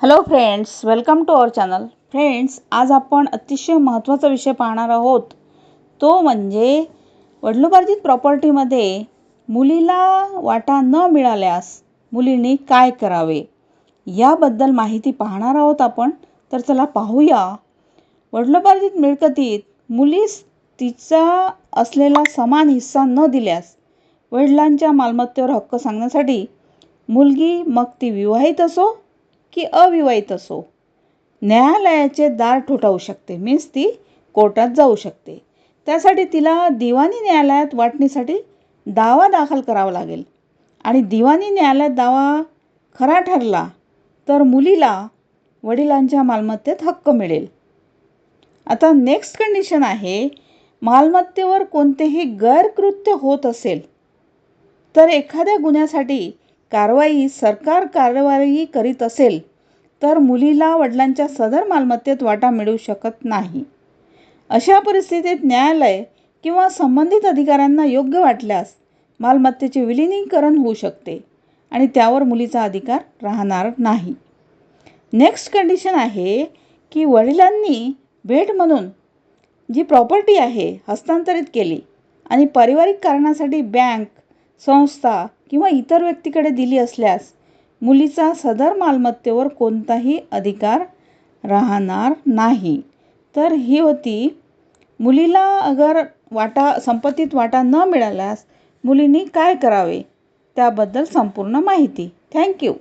Hello friends, welcome to our channel. Friends, आज आपण अतिशय महत्त्वाचा विषय पाहणार आहोत. तो म्हणजे वडिलोपार्जित प्रॉपर्टीमध्ये मुलीला वाटा न मिळाल्यास मुलींनी काय करावे याबद्दल माहिती पाहणार आहोत आपण. तर चला पाहूया. वडिलोपार्जित मिळकतीत मुलीस तिचा असलेला समान हिस्सा न दिल्यास वडिलांच्या मालमत्तेवर हक्क सांगण्यासाठी मुलगी, मग ती विवाहित असो की अविवाहित असो, न्यायालयाचे दार ठोठावू शकते. मीन्स ती कोर्टात जाऊ शकते. त्यासाठी तिला दिवाणी न्यायालयात वाटणीसाठी दावा दाखल करावा लागेल आणि दिवाणी न्यायालयात दावा खरा ठरला तर मुलीला वडिलांच्या मालमत्तेत हक्क मिळेल. आता नेक्स्ट कंडिशन आहे, मालमत्तेवर कोणतेही गैरकृत्य होत असेल तर एखाद्या गुन्ह्यासाठी सरकार कारवाई करीत असेल तर मुलीला वडिलांच्या सदर मालमत्तेत वाटा मिळू शकत नाही. अशा परिस्थितीत न्यायालय किंवा संबंधित अधिकाऱ्यांना योग्य वाटल्यास मालमत्तेचे विलीनीकरण होऊ शकते आणि त्यावर मुलीचा अधिकार राहणार नाही. नेक्स्ट कंडिशन आहे की वडिलांनी भेट म्हणून जी प्रॉपर्टी आहे हस्तांतरित केली आणि पारिवारिक कारणासाठी बँक, संस्था किंवा इतर व्यक्तीकडे दिली असल्यास मुलीचा सदर मालमत्तेवर कोणताही अधिकार राहणार नाही. तर ही होती मुलीला अगर संपत्तीत वाटा न मिळाल्यास मुलींनी काय करावे त्याबद्दल संपूर्ण माहिती. थँक्यू.